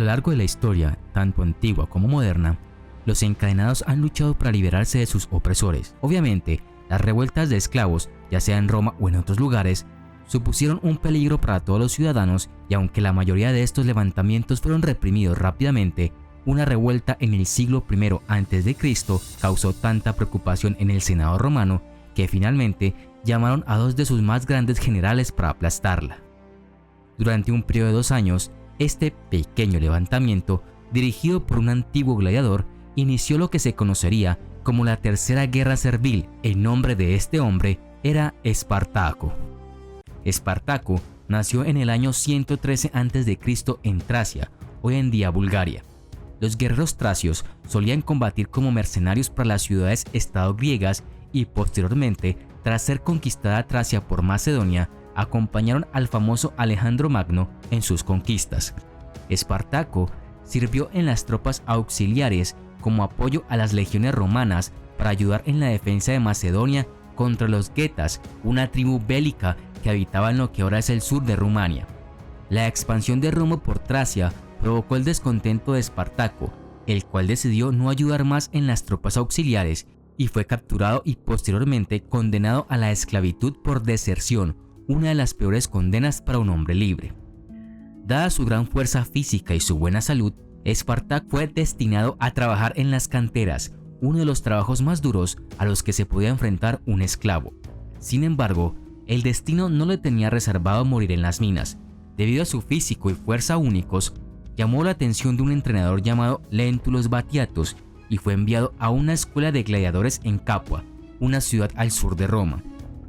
largo de la historia, tanto antigua como moderna, los encadenados han luchado para liberarse de sus opresores. Obviamente, las revueltas de esclavos, ya sea en Roma o en otros lugares, supusieron un peligro para todos los ciudadanos, y aunque la mayoría de estos levantamientos fueron reprimidos rápidamente, una revuelta en el siglo I a.C. causó tanta preocupación en el Senado romano que finalmente llamaron a dos de sus más grandes generales para aplastarla. Durante un periodo de 2 años, este pequeño levantamiento, dirigido por un antiguo gladiador, inició lo que se conocería como la Tercera Guerra Servil. El nombre de este hombre era Espartaco. Espartaco nació en el año 113 a.C. en Tracia, hoy en día Bulgaria. Los guerreros tracios solían combatir como mercenarios para las ciudades-estado griegas y posteriormente, tras ser conquistada Tracia por Macedonia, acompañaron al famoso Alejandro Magno en sus conquistas. Espartaco sirvió en las tropas auxiliares como apoyo a las legiones romanas para ayudar en la defensa de Macedonia contra los guetas, una tribu bélica que habitaba en lo que ahora es el sur de Rumania. La expansión de Roma por Tracia provocó el descontento de Espartaco, el cual decidió no ayudar más en las tropas auxiliares y fue capturado y posteriormente condenado a la esclavitud por deserción, una de las peores condenas para un hombre libre. Dada su gran fuerza física y su buena salud, Espartaco fue destinado a trabajar en las canteras, uno de los trabajos más duros a los que se podía enfrentar un esclavo. Sin embargo, el destino no le tenía reservado morir en las minas. Debido a su físico y fuerza únicos, llamó la atención de un entrenador llamado Lentulus Batiatus y fue enviado a una escuela de gladiadores en Capua, una ciudad al sur de Roma.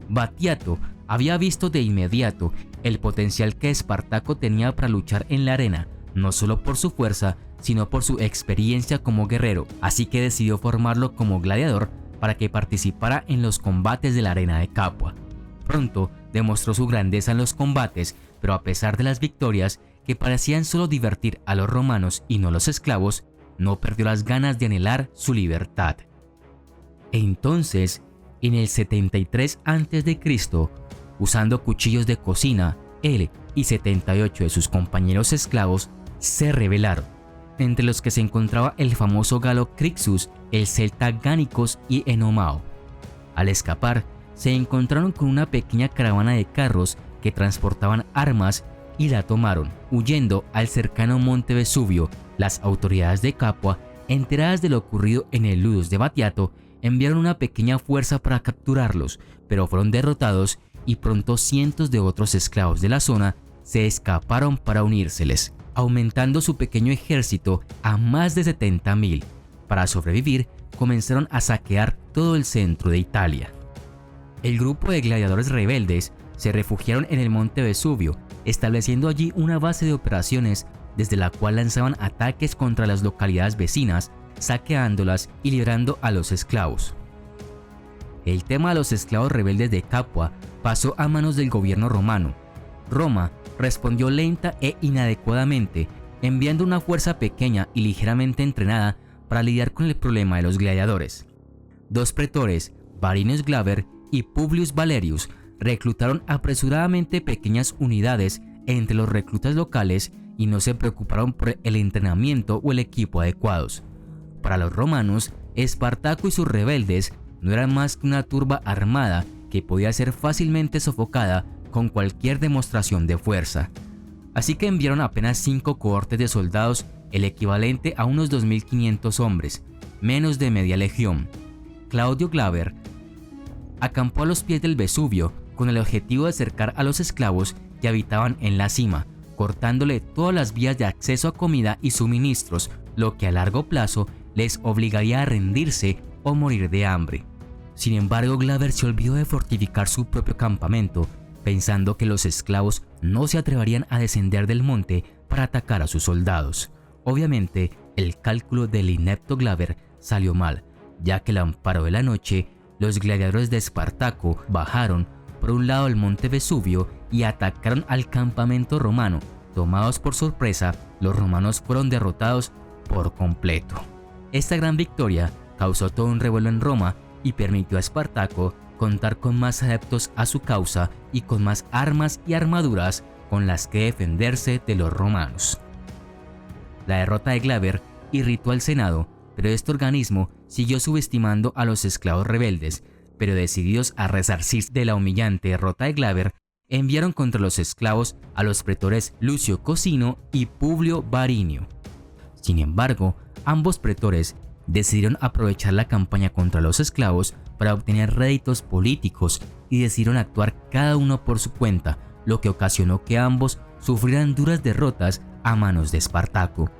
Batiato había visto de inmediato el potencial que Espartaco tenía para luchar en la arena, no solo por su fuerza, sino por su experiencia como guerrero, así que decidió formarlo como gladiador para que participara en los combates de la arena de Capua. Pronto demostró su grandeza en los combates, pero a pesar de las victorias, que parecían solo divertir a los romanos y no a los esclavos, no perdió las ganas de anhelar su libertad. Entonces, en el 73 a.C., usando cuchillos de cocina, él y 78 de sus compañeros esclavos se rebelaron, entre los que se encontraba el famoso galo Crixus, el celta Gánicos y Enomao. Al escapar, se encontraron con una pequeña caravana de carros que transportaban armas y la tomaron. Huyendo al cercano monte Vesubio, las autoridades de Capua, enteradas de lo ocurrido en el Ludus de Batiato, enviaron una pequeña fuerza para capturarlos, pero fueron derrotados y pronto cientos de otros esclavos de la zona se escaparon para unírseles, aumentando su pequeño ejército a más de 70.000. Para sobrevivir, comenzaron a saquear todo el centro de Italia. El grupo de gladiadores rebeldes se refugiaron en el monte Vesubio, estableciendo allí una base de operaciones desde la cual lanzaban ataques contra las localidades vecinas, saqueándolas y liberando a los esclavos. El tema de los esclavos rebeldes de Capua pasó a manos del gobierno romano. Roma respondió lenta e inadecuadamente, enviando una fuerza pequeña y ligeramente entrenada para lidiar con el problema de los gladiadores. 2 pretores, Varinius Glaber y Publius Valerius, reclutaron apresuradamente pequeñas unidades entre los reclutas locales y no se preocuparon por el entrenamiento o el equipo adecuados. Para los romanos, Espartaco y sus rebeldes no eran más que una turba armada que podía ser fácilmente sofocada con cualquier demostración de fuerza. Así que enviaron apenas 5 cohortes de soldados, el equivalente a unos 2.500 hombres, menos de media legión. Claudio Glaber acampó a los pies del Vesubio con el objetivo de cercar a los esclavos que habitaban en la cima, cortándole todas las vías de acceso a comida y suministros, lo que a largo plazo les obligaría a rendirse o morir de hambre. Sin embargo, Glaber se olvidó de fortificar su propio campamento, pensando que los esclavos no se atreverían a descender del monte para atacar a sus soldados. Obviamente, el cálculo del inepto Glaber salió mal, ya que al amparo de la noche, los gladiadores de Espartaco bajaron por un lado del monte Vesubio y atacaron al campamento romano. Tomados por sorpresa, los romanos fueron derrotados por completo. Esta gran victoria causó todo un revuelo en Roma y permitió a Espartaco contar con más adeptos a su causa y con más armas y armaduras con las que defenderse de los romanos. La derrota de Glaber irritó al Senado, pero este organismo siguió subestimando a los esclavos rebeldes, pero decididos a resarcirse de la humillante derrota de Glaber, enviaron contra los esclavos a los pretores Lucio Cosino y Publio Varinio. Sin embargo, ambos pretores decidieron aprovechar la campaña contra los esclavos para obtener réditos políticos y decidieron actuar cada uno por su cuenta, lo que ocasionó que ambos sufrieran duras derrotas a manos de Espartaco.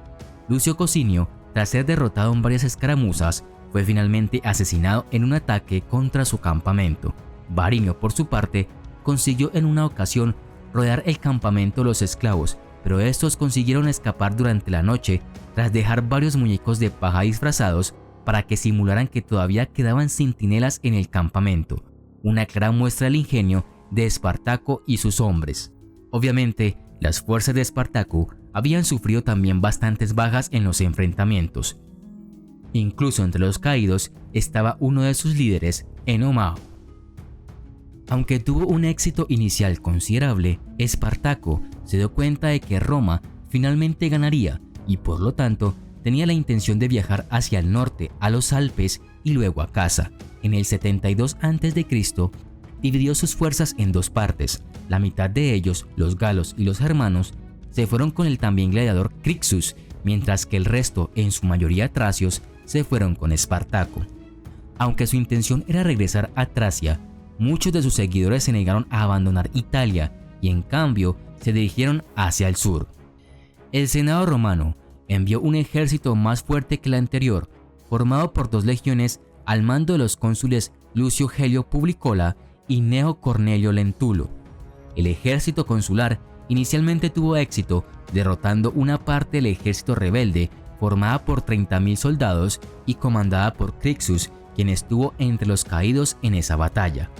Lucio Cosinio, tras ser derrotado en varias escaramuzas, fue finalmente asesinado en un ataque contra su campamento. Varinio, por su parte, consiguió en una ocasión rodear el campamento de los esclavos, pero estos consiguieron escapar durante la noche tras dejar varios muñecos de paja disfrazados para que simularan que todavía quedaban centinelas en el campamento, una clara muestra del ingenio de Espartaco y sus hombres. Obviamente, las fuerzas de Espartaco habían sufrido también bastantes bajas en los enfrentamientos. Incluso entre los caídos estaba uno de sus líderes, Enomao. Aunque tuvo un éxito inicial considerable, Espartaco se dio cuenta de que Roma finalmente ganaría y por lo tanto tenía la intención de viajar hacia el norte a los Alpes y luego a casa. En el 72 a.C. dividió sus fuerzas en dos partes. La mitad de ellos, los galos y los germanos, se fueron con el también gladiador Crixus, mientras que el resto, en su mayoría tracios, se fueron con Espartaco. Aunque su intención era regresar a Tracia, muchos de sus seguidores se negaron a abandonar Italia y en cambio se dirigieron hacia el sur. El Senado romano envió un ejército más fuerte que el anterior, formado por 2 legiones al mando de los cónsules Lucio Helio Publicola y Gneo Cornelio Lentulo. El ejército consular inicialmente tuvo éxito derrotando una parte del ejército rebelde formada por 30.000 soldados y comandada por Crixus, quien estuvo entre los caídos en esa batalla.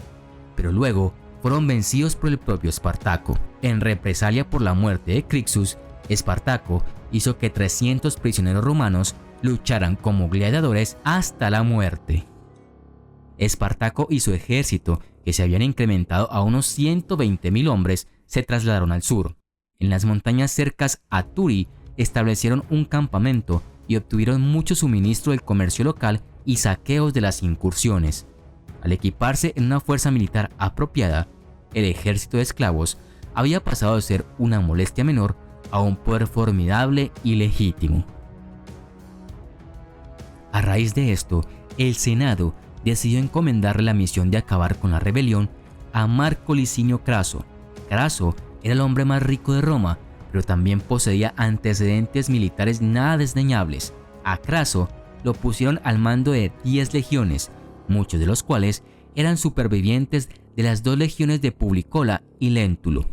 Pero luego fueron vencidos por el propio Espartaco. En represalia por la muerte de Crixus, Espartaco hizo que 300 prisioneros romanos lucharan como gladiadores hasta la muerte. Espartaco y su ejército, que se habían incrementado a unos 120.000 hombres, se trasladaron al sur. En las montañas cercanas a Turi establecieron un campamento y obtuvieron mucho suministro del comercio local y saqueos de las incursiones. Al equiparse en una fuerza militar apropiada, el ejército de esclavos había pasado de ser una molestia menor a un poder formidable y legítimo. A raíz de esto, el Senado decidió encomendarle la misión de acabar con la rebelión a Marco Licinio Craso. Craso era el hombre más rico de Roma, pero también poseía antecedentes militares nada desdeñables. A Craso lo pusieron al mando de 10 legiones, muchos de los cuales eran supervivientes de las 2 legiones de Publicola y Lentulo.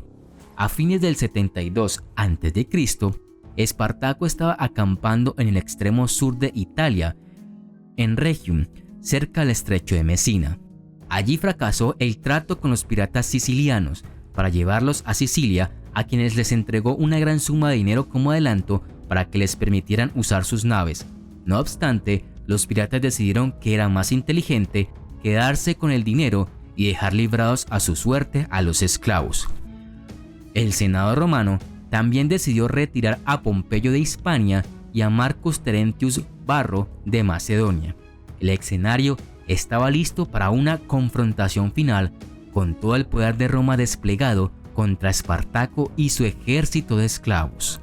A fines del 72 a.C., Espartaco estaba acampando en el extremo sur de Italia, en Rhegium, cerca del estrecho de Mesina. Allí fracasó el trato con los piratas sicilianos para llevarlos a Sicilia, a quienes les entregó una gran suma de dinero como adelanto para que les permitieran usar sus naves. No obstante, los piratas decidieron que era más inteligente quedarse con el dinero y dejar librados a su suerte a los esclavos. El Senado romano también decidió retirar a Pompeyo de Hispania y a Marcus Terentius Varro de Macedonia. El escenario estaba listo para una confrontación final con todo el poder de Roma desplegado contra Espartaco y su ejército de esclavos.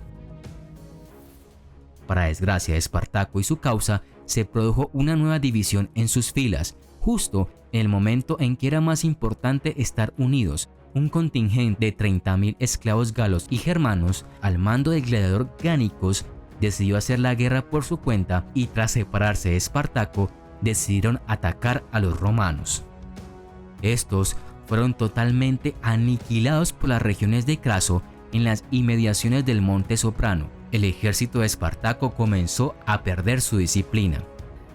Para desgracia de Espartaco y su causa, se produjo una nueva división en sus filas, justo en el momento en que era más importante estar unidos. Un contingente de 30.000 esclavos galos y germanos, al mando del gladiador Gánicos, decidió hacer la guerra por su cuenta y tras separarse de Espartaco, decidieron atacar a los romanos. Estos fueron totalmente aniquilados por las regiones de Craso en las inmediaciones del Monte Soprano. El ejército de Espartaco comenzó a perder su disciplina.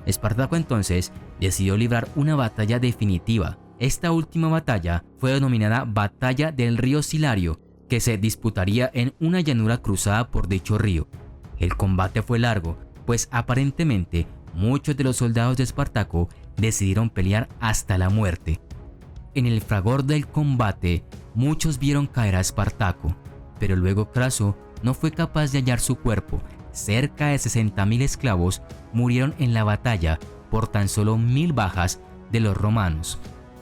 Espartaco entonces decidió librar una batalla definitiva. Esta última batalla fue denominada Batalla del río Silario, que se disputaría en una llanura cruzada por dicho río. El combate fue largo, pues aparentemente muchos de los soldados de Espartaco decidieron pelear hasta la muerte. En el fragor del combate, muchos vieron caer a Espartaco, pero luego Craso no fue capaz de hallar su cuerpo, cerca de 60.000 esclavos murieron en la batalla por tan solo 1.000 bajas de los romanos.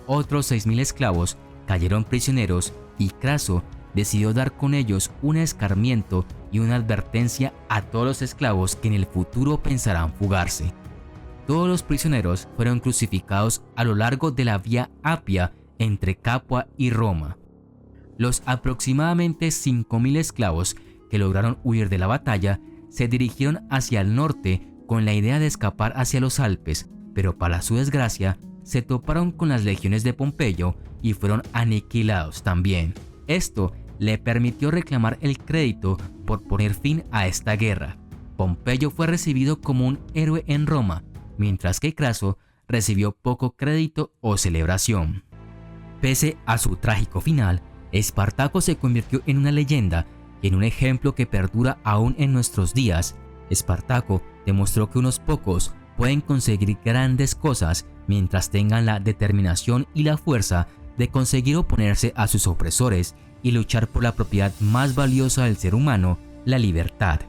Otros 6.000 esclavos cayeron prisioneros y Craso decidió dar con ellos un escarmiento y una advertencia a todos los esclavos que en el futuro pensarán fugarse. Todos los prisioneros fueron crucificados a lo largo de la Vía Apia entre Capua y Roma. Los aproximadamente 5.000 esclavos que lograron huir de la batalla se dirigieron hacia el norte con la idea de escapar hacia los Alpes, pero para su desgracia se toparon con las legiones de Pompeyo y fueron aniquilados también. Esto le permitió reclamar el crédito por poner fin a esta guerra. Pompeyo fue recibido como un héroe en Roma, mientras que Craso recibió poco crédito o celebración. Pese a su trágico final, Espartaco se convirtió en una leyenda y en un ejemplo que perdura aún en nuestros días. Espartaco demostró que unos pocos pueden conseguir grandes cosas mientras tengan la determinación y la fuerza de conseguir oponerse a sus opresores y luchar por la propiedad más valiosa del ser humano, la libertad.